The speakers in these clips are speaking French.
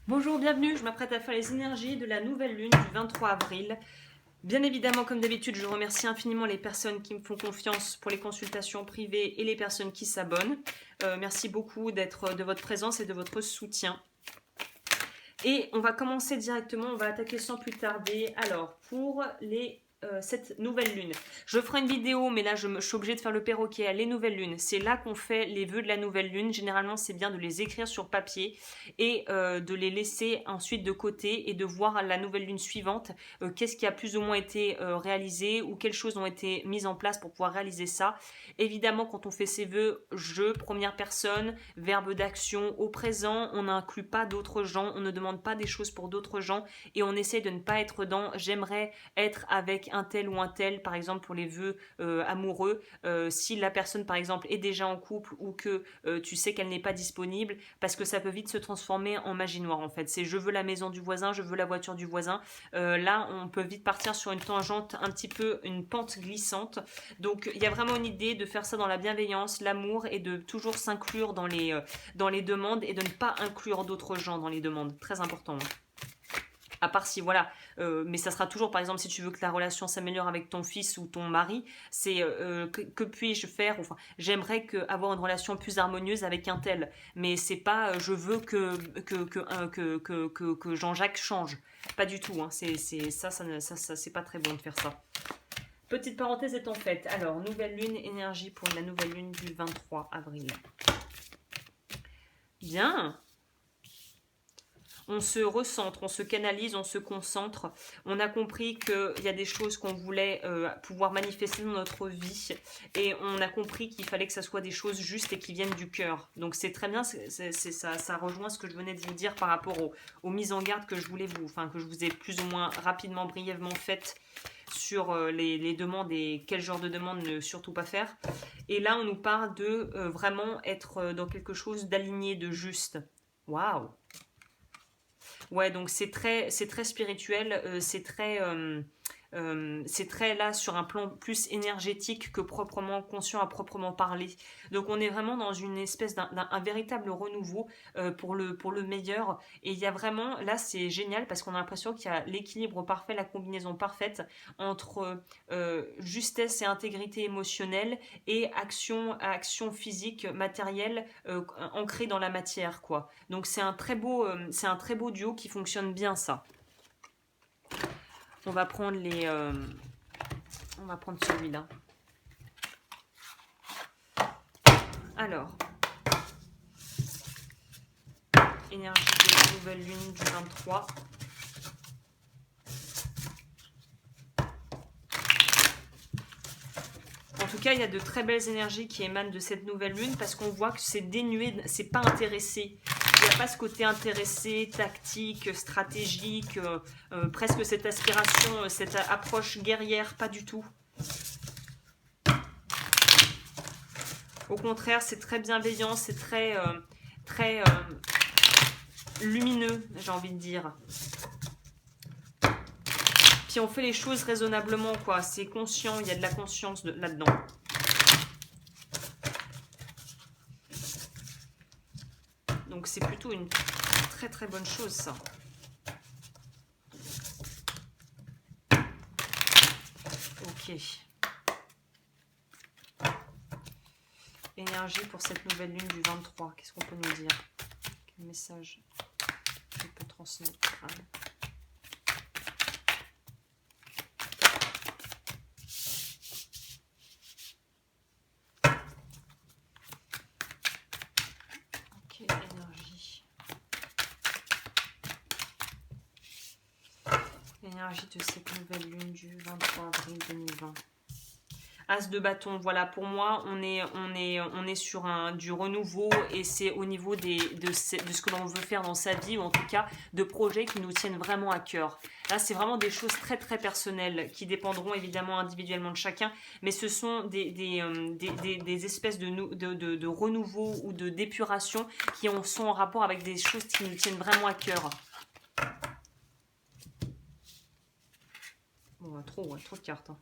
Bonjour, bienvenue, je m'apprête à faire les énergies de la nouvelle lune du 23 avril. Bien évidemment, comme d'habitude, je remercie infiniment les personnes qui me font confiance pour les consultations privées et les personnes qui s'abonnent. Merci beaucoup de votre présence et de votre soutien. Et on va commencer directement, on va attaquer sans plus tarder. Alors, pour cette nouvelle lune. Je ferai une vidéo, mais là je suis obligée de faire le perroquet à les nouvelles lunes. C'est là qu'on fait les vœux de la nouvelle lune. Généralement, c'est bien de les écrire sur papier et de les laisser ensuite de côté et de voir la nouvelle lune suivante. Qu'est-ce qui a plus ou moins été réalisé ou quelles choses ont été mises en place pour pouvoir réaliser ça. Évidemment, quand on fait ses vœux, je, première personne, verbe d'action au présent, on n'inclut pas d'autres gens, on ne demande pas des choses pour d'autres gens et on essaye de ne pas être dans j'aimerais être avec un tel ou un tel, par exemple pour les vœux amoureux, si la personne par exemple est déjà en couple ou que tu sais qu'elle n'est pas disponible, parce que ça peut vite se transformer en magie noire en fait. C'est je veux la maison du voisin, je veux la voiture du voisin. Là, on peut vite partir sur une tangente, un petit peu une pente glissante. Donc il y a vraiment une idée de faire ça dans la bienveillance, l'amour et de toujours s'inclure dans les demandes et de ne pas inclure d'autres gens dans les demandes. Très important. À part si, voilà, mais ça sera toujours, par exemple, si tu veux que la relation s'améliore avec ton fils ou ton mari, c'est que puis-je faire, enfin, j'aimerais avoir une relation plus harmonieuse avec un tel, mais c'est pas je veux que Jean-Jacques change. Pas du tout, hein. C'est pas très bon de faire ça. Petite parenthèse étant faite, alors, nouvelle lune, énergie pour la nouvelle lune du 23 avril. Bien, on se recentre, on se canalise, on se concentre. On a compris qu'il y a des choses qu'on voulait pouvoir manifester dans notre vie et on a compris qu'il fallait que ça soit des choses justes et qui viennent du cœur. Donc c'est très bien, ça rejoint ce que je venais de vous dire par rapport aux mises en garde que je vous ai plus ou moins rapidement, brièvement faites sur les demandes et quel genre de demande ne surtout pas faire. Et là, on nous parle de vraiment être dans quelque chose d'aligné, de juste. Waouh! Ouais, donc c'est très spirituel, c'est très là sur un plan plus énergétique que proprement conscient à proprement parler. Donc on est vraiment dans une espèce un véritable renouveau pour le meilleur. Et il y a vraiment, là c'est génial parce qu'on a l'impression qu'il y a l'équilibre parfait, la combinaison parfaite entre justesse et intégrité émotionnelle et action physique, matérielle, ancrée dans la matière, quoi. Donc c'est un très beau duo qui fonctionne bien, ça. On va prendre on va prendre celui-là. Alors, énergie de la nouvelle lune du 23. En tout cas, il y a de très belles énergies qui émanent de cette nouvelle lune parce qu'on voit que c'est dénué, c'est pas intéressé. Il n'y a pas ce côté intéressé, tactique, stratégique, presque cette aspiration, cette approche guerrière, pas du tout. Au contraire, c'est très bienveillant, c'est très lumineux, j'ai envie de dire. Puis on fait les choses raisonnablement, quoi. C'est conscient, il y a de la conscience là-dedans. Donc c'est plutôt une très très bonne chose, ça. Ok. Énergie pour cette nouvelle lune du 23. Qu'est-ce qu'on peut nous dire? Quel message je peux transmettre? Ok, énergie. Énergie de cette nouvelle lune du 23 avril 2020. As de bâton, voilà, pour moi, on est sur du renouveau et c'est au niveau de ce que l'on veut faire dans sa vie, ou en tout cas de projets qui nous tiennent vraiment à cœur. Là, c'est vraiment des choses très très personnelles qui dépendront évidemment individuellement de chacun, mais ce sont des espèces de renouveau ou de d'épuration qui sont en rapport avec des choses qui nous tiennent vraiment à cœur. Bon, trop de cartes. Hein.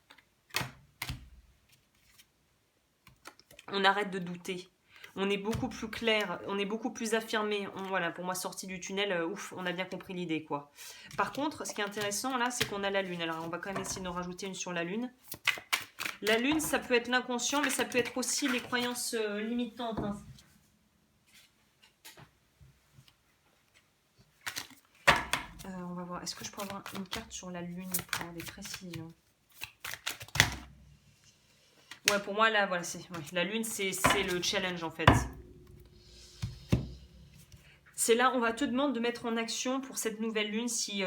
On arrête de douter. On est beaucoup plus clair, on est beaucoup plus affirmé. Voilà, pour moi, sortie du tunnel, ouf, on a bien compris l'idée, quoi. Par contre, ce qui est intéressant, là, c'est qu'on a la Lune. Alors, on va quand même essayer d'en rajouter une sur la Lune. La Lune, ça peut être l'inconscient, mais ça peut être aussi les croyances limitantes, hein. On va voir, est-ce que je peux avoir une carte sur la Lune pour avoir des précisions? Ouais, pour moi, là, voilà, la Lune, c'est le challenge, en fait. C'est là, on va te demander de mettre en action pour cette nouvelle lune si,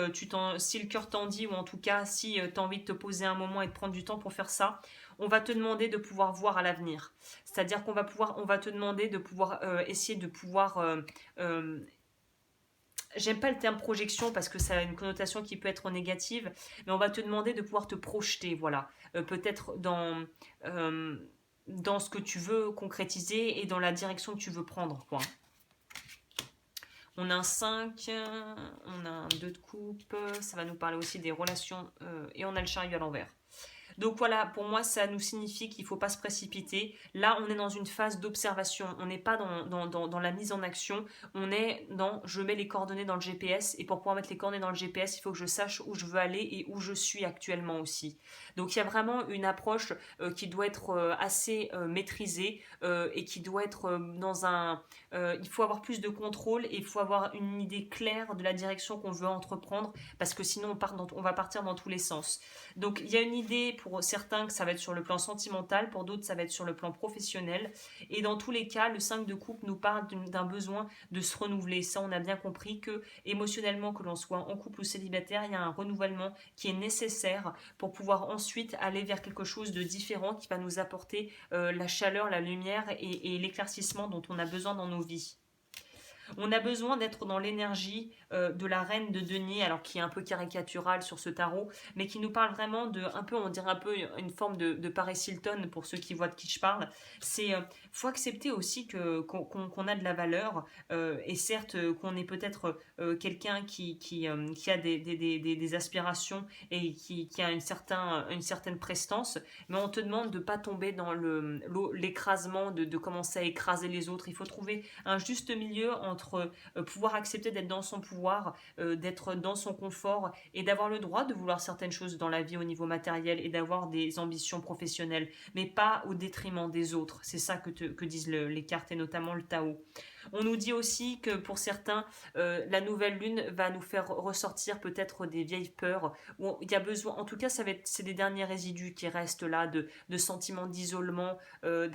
si le cœur t'en dit, ou en tout cas si tu as envie de te poser un moment et de prendre du temps pour faire ça. On va te demander de pouvoir voir à l'avenir. C'est-à-dire qu'on va te demander de pouvoir essayer de pouvoir... j'aime pas le terme projection parce que ça a une connotation qui peut être négative, mais on va te demander de pouvoir te projeter, voilà. Peut-être dans ce que tu veux concrétiser et dans la direction que tu veux prendre, quoi. On a un 5, on a un 2 de coupe, ça va nous parler aussi des relations, et on a le chariot à l'envers. Donc voilà, pour moi, ça nous signifie qu'il ne faut pas se précipiter. Là, on est dans une phase d'observation. On n'est pas dans la mise en action. On est dans, je mets les coordonnées dans le GPS. Et pour pouvoir mettre les coordonnées dans le GPS, il faut que je sache où je veux aller et où je suis actuellement aussi. Donc il y a vraiment une approche qui doit être assez maîtrisée et qui doit être dans un... il faut avoir plus de contrôle et il faut avoir une idée claire de la direction qu'on veut entreprendre parce que sinon on va partir dans tous les sens. Donc il y a une idée pour certains que ça va être sur le plan sentimental, pour d'autres ça va être sur le plan professionnel. Et dans tous les cas, le 5 de coupe nous parle d'un besoin de se renouveler. Ça, on a bien compris que émotionnellement, que l'on soit en couple ou célibataire, il y a un renouvellement qui est nécessaire pour pouvoir ensuite aller vers quelque chose de différent qui va nous apporter la chaleur, la lumière et l'éclaircissement dont on a besoin dans nos vies. On a besoin d'être dans l'énergie de la reine de denier, alors qui est un peu caricaturale sur ce tarot, mais qui nous parle vraiment de, un peu, on dirait un peu une forme de Paris Hilton pour ceux qui voient de qui je parle. C'est faut accepter aussi qu'on a de la valeur et certes qu'on est peut-être quelqu'un qui a des aspirations et qui a une certaine prestance, mais on te demande de ne pas tomber dans l'écrasement, de commencer à écraser les autres. Il faut trouver un juste milieu entre pouvoir accepter d'être dans son pouvoir, d'être dans son confort et d'avoir le droit de vouloir certaines choses dans la vie au niveau matériel et d'avoir des ambitions professionnelles, mais pas au détriment des autres. C'est ça que disent les cartes et notamment le Tao. On nous dit aussi que pour certains, la nouvelle lune va nous faire ressortir peut-être des vieilles peurs. Où il y a besoin, en tout cas, c'est des derniers résidus qui restent là, de sentiments d'isolement, de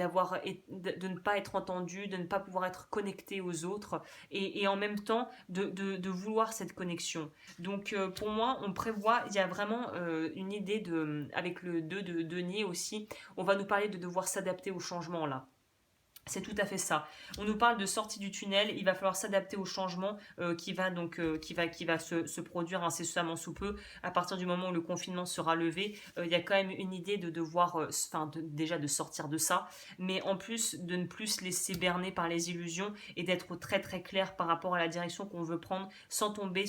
ne pas être entendu, de ne pas pouvoir être connecté aux autres, et en même temps de vouloir cette connexion. Donc pour moi, on prévoit, il y a vraiment une idée avec le 2 de denier aussi, on va nous parler de devoir s'adapter au changement là. C'est tout à fait ça. On nous parle de sortie du tunnel. Il va falloir s'adapter au changement qui va se produire incessamment sous peu. À partir du moment où le confinement sera levé, il y a quand même une idée de devoir, déjà de sortir de ça, mais en plus de ne plus se laisser berner par les illusions et d'être très très clair par rapport à la direction qu'on veut prendre, sans tomber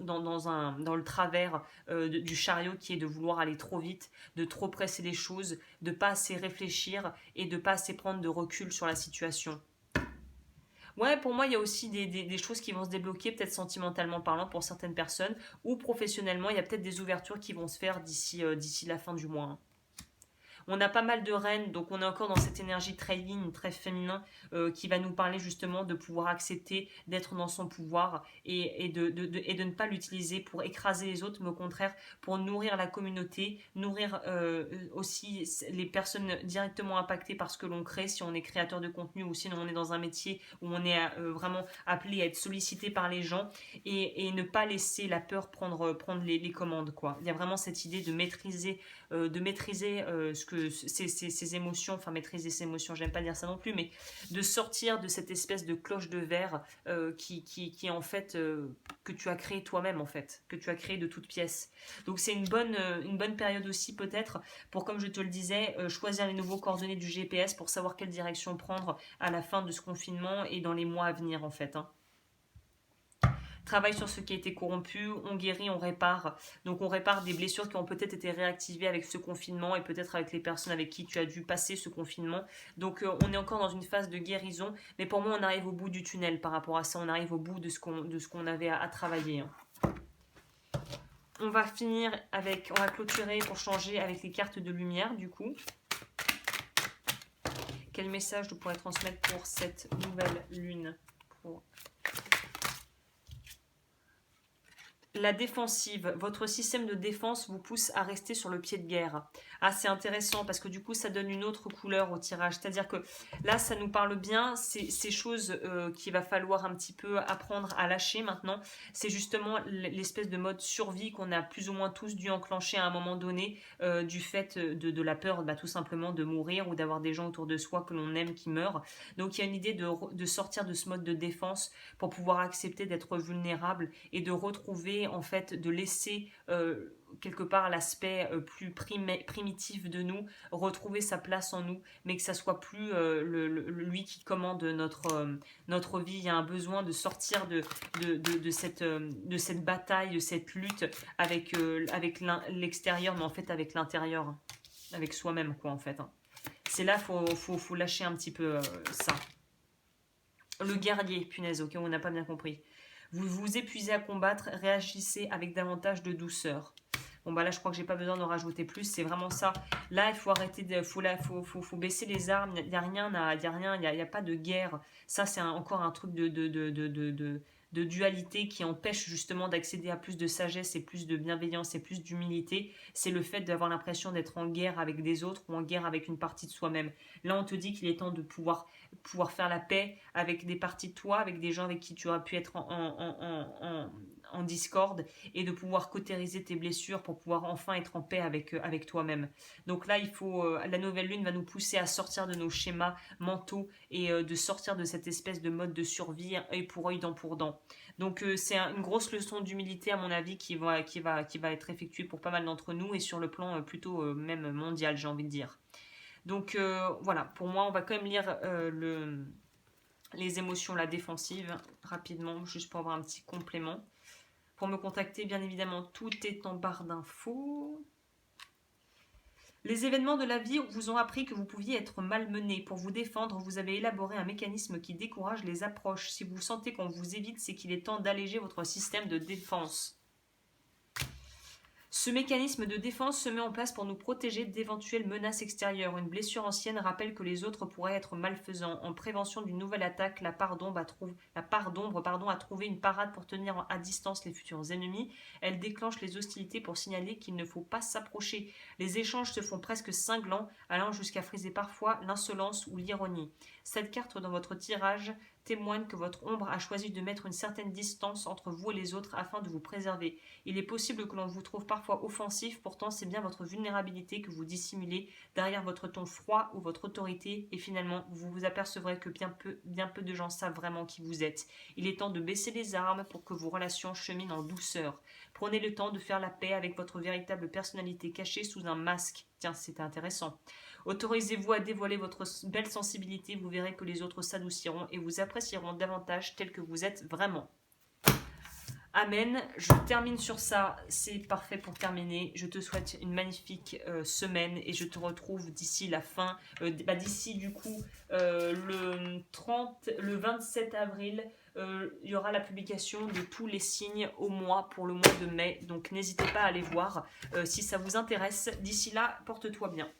dans le travers du chariot qui est de vouloir aller trop vite, de trop presser les choses, de pas assez réfléchir et de pas assez prendre de recul sur la situation. Ouais, pour moi, il y a aussi des choses qui vont se débloquer, peut-être sentimentalement parlant pour certaines personnes, ou professionnellement, il y a peut-être des ouvertures qui vont se faire d'ici la fin du mois. On a pas mal de reines, donc on est encore dans cette énergie très yin, très féminin, qui va nous parler justement de pouvoir accepter d'être dans son pouvoir et de ne pas l'utiliser pour écraser les autres, mais au contraire pour nourrir la communauté, nourrir aussi les personnes directement impactées par ce que l'on crée, si on est créateur de contenu ou sinon on est dans un métier où on est vraiment appelé à être sollicité par les gens et ne pas laisser la peur prendre les commandes, quoi. Il y a vraiment cette idée de maîtriser ces émotions, enfin maîtriser ses émotions, j'aime pas dire ça non plus, mais de sortir de cette espèce de cloche de verre qui est en fait que tu as créé toi-même en fait, que tu as créé de toutes pièces. Donc c'est une bonne période aussi peut-être pour, comme je te le disais, choisir les nouveaux coordonnées du GPS pour savoir quelle direction prendre à la fin de ce confinement et dans les mois à venir en fait, hein. Travaille sur ce qui a été corrompu, on guérit, on répare. Donc on répare des blessures qui ont peut-être été réactivées avec ce confinement et peut-être avec les personnes avec qui tu as dû passer ce confinement. Donc on est encore dans une phase de guérison, mais pour moi on arrive au bout du tunnel par rapport à ça, on arrive au bout de ce qu'on avait à travailler. On va finir avec, on va clôturer pour changer avec les cartes de lumière du coup. Quel message je pourrais transmettre pour cette nouvelle lune pour... La défensive, votre système de défense vous pousse à rester sur le pied de guerre. Ah, c'est intéressant parce que du coup, ça donne une autre couleur au tirage. C'est-à-dire que là, ça nous parle bien, c'est ces choses qu'il va falloir un petit peu apprendre à lâcher maintenant. C'est justement l'espèce de mode survie qu'on a plus ou moins tous dû enclencher à un moment donné du fait de la peur tout simplement de mourir ou d'avoir des gens autour de soi que l'on aime qui meurent. Donc, il y a une idée de sortir de ce mode de défense pour pouvoir accepter d'être vulnérable et de retrouver en fait, de laisser quelque part l'aspect plus primitif de nous, retrouver sa place en nous, mais que ça soit plus lui qui commande notre vie. Il y a un besoin de sortir de cette bataille, de cette lutte avec l'extérieur, mais en fait avec l'intérieur, avec soi-même quoi en fait. C'est là faut lâcher un petit peu ça. Le guerrier, punaise, ok, on n'a pas bien compris. Vous vous épuisez à combattre, réagissez avec davantage de douceur. Bon bah là je crois que j'ai pas besoin d'en rajouter plus, c'est vraiment ça. Là il faut arrêter, faut baisser les armes, il n'y a rien, il y a pas de guerre. Ça c'est encore un truc de dualité qui empêche justement d'accéder à plus de sagesse et plus de bienveillance et plus d'humilité. C'est le fait d'avoir l'impression d'être en guerre avec des autres ou en guerre avec une partie de soi-même. Là on te dit qu'il est temps de pouvoir faire la paix avec des parties de toi, avec des gens avec qui tu auras pu être en discorde et de pouvoir cautériser tes blessures pour pouvoir enfin être en paix avec toi-même. Donc là, la nouvelle lune va nous pousser à sortir de nos schémas mentaux et de sortir de cette espèce de mode de survie œil pour œil, dent pour dent. Donc c'est une grosse leçon d'humilité à mon avis qui va être effectuée pour pas mal d'entre nous et sur le plan plutôt même mondial, j'ai envie de dire. Donc voilà, pour moi, on va quand même lire les émotions, la défensive, rapidement, juste pour avoir un petit complément. Pour me contacter, bien évidemment, tout est en barre d'infos. Les événements de la vie vous ont appris que vous pouviez être malmené. Pour vous défendre, vous avez élaboré un mécanisme qui décourage les approches. Si vous sentez qu'on vous évite, c'est qu'il est temps d'alléger votre système de défense. Ce mécanisme de défense se met en place pour nous protéger d'éventuelles menaces extérieures. Une blessure ancienne rappelle que les autres pourraient être malfaisants. En prévention d'une nouvelle attaque, la part d'ombre a trouvé une parade pour tenir à distance les futurs ennemis. Elle déclenche les hostilités pour signaler qu'il ne faut pas s'approcher. Les échanges se font presque cinglants, allant jusqu'à friser parfois l'insolence ou l'ironie. Cette carte dans votre tirage témoigne que votre ombre a choisi de mettre une certaine distance entre vous et les autres afin de vous préserver. Il est possible que l'on vous trouve parfois offensif, pourtant c'est bien votre vulnérabilité que vous dissimulez derrière votre ton froid ou votre autorité et finalement vous vous apercevrez que bien peu de gens savent vraiment qui vous êtes. Il est temps de baisser les armes pour que vos relations cheminent en douceur. Prenez le temps de faire la paix avec votre véritable personnalité cachée sous un masque. Tiens, c'est intéressant. Autorisez-vous à dévoiler votre belle sensibilité, vous verrez que les autres s'adouciront et vous apprécieront davantage tel que vous êtes vraiment. Amen. Je termine sur ça, c'est parfait pour terminer. Je te souhaite une magnifique semaine et je te retrouve d'ici la fin, d'ici du coup le 27 avril. Il y aura la publication de tous les signes au mois pour le mois de mai. Donc n'hésitez pas à aller voir si ça vous intéresse. D'ici là, porte-toi bien.